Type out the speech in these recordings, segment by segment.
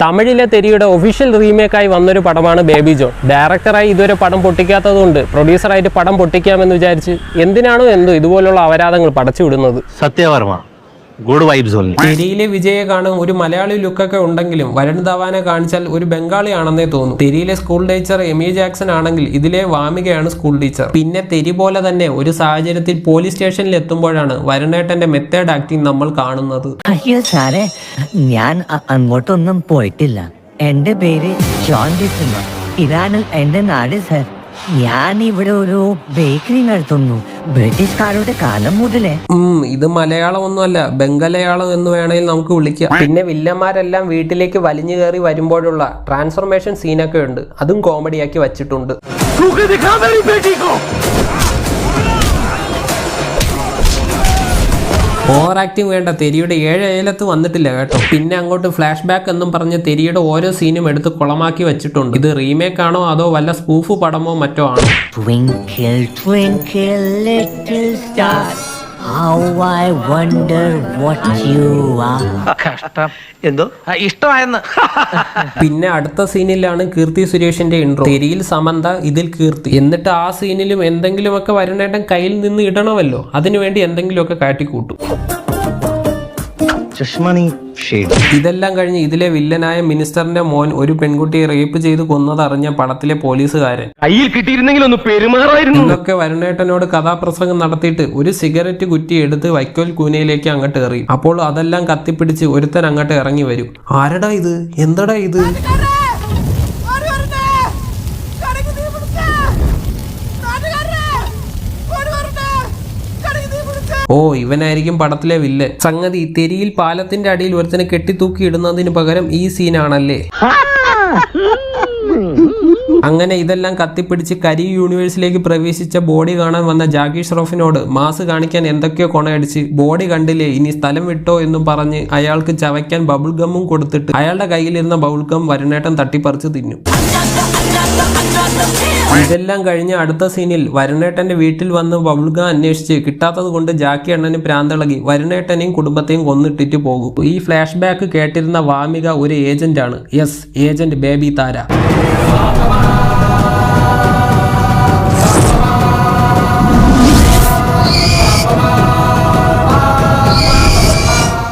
തമിഴിലെ തെരിയുടെ ഒഫീഷ്യൽ റീമേക്കായി വന്നൊരു പടമാണ് ബേബി ജോൺ. ഡയറക്ടറായി ഇതുവരെ പടം പൊട്ടിക്കാത്തതുകൊണ്ട് പ്രൊഡ്യൂസറായിട്ട് പടം പൊട്ടിക്കാമെന്ന് വിചാരിച്ച് എന്തിനാണോ എന്തോ ഇതുപോലുള്ള അപരാധങ്ങൾ പടച്ചു വിടുന്നത്. സത്യവർമ്മ ഗുഡ് വൈബ്സ് ഓൺലി. തെരിയിലെ വിജയെ കാണും ഒരു മലയാളി ലുക്കൊക്കെ ഉണ്ടെങ്കിലും വരുൺ ധവാനെ കാണിച്ചാൽ ഒരു ബംഗാളി ആണെന്നേ തോന്നും. തെരിയിലെ സ്കൂൾ ടീച്ചർ എമി ജാക്സൺ ആണെങ്കിൽ ഇതിലെ വാമികയാണ് സ്കൂൾ ടീച്ചർ. പിന്നെ തെരി പോലെ തന്നെ ഒരു സാഹചര്യത്തിൽ പോലീസ് സ്റ്റേഷനിൽ എത്തുമ്പോഴാണ് വരുണേട്ടന്റെ മെത്തേഡ് ആക്ടിങ് നമ്മൾ കാണുന്നത്. അയ്യോ സാറേ, ഞാൻ അങ്ങോട്ടൊന്നും പോയിട്ടില്ല. എന്റെ പേര് ജോൺ ഡിസംബർ. ഇതാണ് എന്റെ നാട് സർ. ഞാൻ ഇവിടെ ഒരു ബേക്കറി നടത്തുന്നു. ബ്രിട്ടീഷുകാരുടെ കാലം മുതലേ. ഇത് മലയാളം ഒന്നുമല്ല, ബംഗലയാളം എന്ന് വേണമെങ്കിൽ നമുക്ക് വിളിക്കാം. പിന്നെ വില്ലന്മാരെല്ലാം വീട്ടിലേക്ക് വലിഞ്ഞു കയറി വരുമ്പോഴുള്ള ട്രാൻസ്ഫോർമേഷൻ സീനൊക്കെ ഉണ്ട്. അതും കോമഡിയാക്കി വച്ചിട്ടുണ്ട്. ഓവർ ആക്ടിങ് വേണ്ട. തെരിയുടെ 7 ഏലത്ത് വന്നിട്ടില്ല കേട്ടോ. പിന്നെ അങ്ങോട്ട് ഫ്ലാഷ് ബാക്ക് എന്നും പറഞ്ഞ് തെരിയുടെ ഓരോ സീനും എടുത്ത് കുളമാക്കി വെച്ചിട്ടുണ്ട്. ഇത് റീമേക്ക് ആണോ അതോ വല്ല സ്പൂഫ് പടമോ മറ്റോ ആണോ? Twinkle, twinkle, little star, how I wonder what you are. കഷ്ടം. എന്തോ ഇഷ്ടമായെന്ന്. പിന്നെ അടുത്ത സീനിലാണ് കീർത്തി സുരേഷിന്റെ ഇൻട്രോ. തെരിയിൽ സമന്ത, ഇതിൽ കീർത്തി. എന്നിട്ട് ആ സീനിലും എന്തെങ്കിലുമൊക്കെ വരുന്നേട്ടൻ കയ്യിൽ നിന്ന് ഇടണമല്ലോ, അതിനുവേണ്ടി എന്തെങ്കിലുമൊക്കെ കാട്ടിക്കൂട്ടും. ഇതെല്ലാം കഴിഞ്ഞ് ഇതിലെ വില്ലനായ മിനിസ്റ്ററിന്റെ മോൻ ഒരു പെൺകുട്ടിയെ റേപ്പ് ചെയ്ത് കൊന്നതറിഞ്ഞ പടത്തിലെ പോലീസുകാരൻ കയ്യിൽ കിട്ടിയിരുന്നെങ്കിൽ ഒന്ന് പെരുമാറായിരുന്നു. ഇതൊക്കെ വരുണേട്ടനോട് കഥാപ്രസംഗം നടത്തിയിട്ട് ഒരു സിഗരറ്റ് കുറ്റി എടുത്ത് വൈക്കോൽ കൂനയിലേക്ക് അങ്ങോട്ട് എറിയും. അപ്പോൾ അതെല്ലാം കത്തിപ്പിടിച്ച് ഒരുത്തൻ അങ്ങോട്ട് ഇറങ്ങി വരും. ആരടാ ഇത്, എന്തടാ ഇത്? ഓ, ഇവനായിരിക്കും പടത്തിലെ വില്ലൻ. സംഗതി തെരിയിൽ പാലത്തിന്റെ അടിയിൽ ഒരുത്തനെ കെട്ടിത്തൂക്കി ഇടുന്നതിന് പകരം ഈ സീനാണല്ലേ. അങ്ങനെ ഇതെല്ലാം കത്തിപ്പിടിച്ച് കരി യൂണിവേഴ്സിലേക്ക് പ്രവേശിച്ച ബോഡി കാണാൻ വന്ന ജാക്കി ഷ്രോഫിനോട് മാസ് കാണിക്കാൻ എന്തൊക്കെയോ കൊണയടിച്ച് ബോഡി കണ്ടില്ലേ ഇനി സ്ഥലം വിട്ടോ എന്നും പറഞ്ഞ് അയാൾക്ക് ചവയ്ക്കാൻ ബബിൾ ഗമ്മും കൊടുത്തിട്ട് അയാളുടെ കയ്യിലിരുന്ന ബബിൾ ഗം വരുണേട്ടൻ തട്ടിപ്പറിച്ച് തിന്നും. ഇതെല്ലാം കഴിഞ്ഞ് അടുത്ത സീനിൽ വരുണേട്ടന്റെ വീട്ടിൽ വന്ന് ബബിൾഗം അന്വേഷിച്ച് കിട്ടാത്തത് കൊണ്ട് ജാക്കി അണ്ണന് പ്രാന്തളകി വരുണേട്ടനെയും കുടുംബത്തെയും കൊന്നിട്ടിട്ട് പോകും. ഈ ഫ്ലാഷ് ബാക്ക് കേട്ടിരുന്ന വാമിക ഒരു ഏജന്റ് ആണ്. യെസ്, ഏജന്റ് ബേബി താര.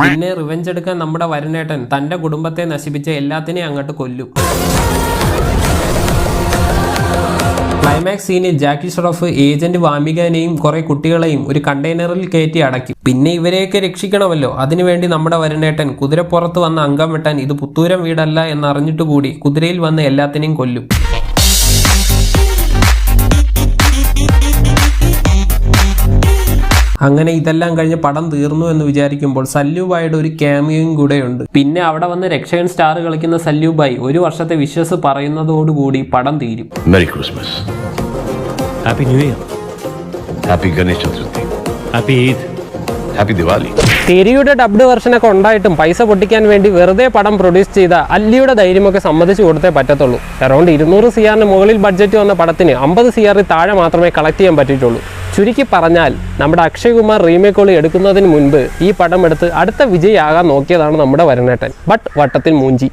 പിന്നെ റിവെഞ്ച് എടുക്കാൻ നമ്മുടെ വരുണേട്ടൻ തന്റെ കുടുംബത്തെ നശിപ്പിച്ച എല്ലാത്തിനെയും അങ്ങോട്ട് കൊല്ലും. ക്ലൈമാക്സ് സീനിൽ ജാക്കി ഷ്രോഫ് ഏജന്റ് വാമികനെയും കുറെ കുട്ടികളെയും ഒരു കണ്ടെയ്നറിൽ കയറ്റി അടയ്ക്കും. പിന്നെ ഇവരെയൊക്കെ രക്ഷിക്കണമല്ലോ. അതിനുവേണ്ടി നമ്മുടെ വരുണേട്ടൻ കുതിരപ്പുറത്ത് വന്ന അംഗം വെട്ടാൻ ഇത് പുത്തൂരം വീടല്ല എന്നറിഞ്ഞിട്ട് കൂടി കുതിരയിൽ വന്ന് എല്ലാത്തിനെയും കൊല്ലും. അങ്ങനെ ഇതെല്ലാം കഴിഞ്ഞ് പടം തീർന്നു എന്ന് വിചാരിക്കുമ്പോൾ സല്യൂബായുടെ ഒരു ക്യാമിയോയും കൂടെയുണ്ട്. പിന്നെ അവിടെ വന്ന് രക്ഷകൻ സ്റ്റാർ കളിക്കുന്ന സല്യൂബായി ഒരു വർഷത്തെ വിശ്വസ് പറയുന്നതോടുകൂടി പടം തീരും. Merry Christmas, happy new year, happy Ganesha Chaturthi, happy Eid, happy Diwali. തെരിയുടെ ഡബ്ഡ് വെർഷനൊക്കെ ഉണ്ടായിട്ടും പൈസ പൊട്ടിക്കാൻ വേണ്ടി വെറുതെ പടം പ്രൊഡ്യൂസ് ചെയ്ത അല്ലിയുടെ ധൈര്യമൊക്കെ സമ്മതിച്ചു കൊടുത്തേ പറ്റത്തുള്ളൂ. അറൗണ്ട് 200 CR മുകളിൽ ബഡ്ജറ്റ് വന്ന പടത്തിന് 50 CR താഴെ മാത്രമേ കളക്ട് ചെയ്യാൻ പറ്റിയിട്ടുള്ളൂ. ചുരുക്കി പറഞ്ഞാൽ നമ്മുടെ അക്ഷയ് കുമാർ റീമേക്കുകൾ എടുക്കുന്നതിന് മുൻപ് ഈ പടം എടുത്ത് അടുത്ത വിജയാകാൻ നോക്കിയതാണ് നമ്മുടെ വരുണേട്ടൻ. ബട്ട് വട്ടത്തിൽ മൂഞ്ചി.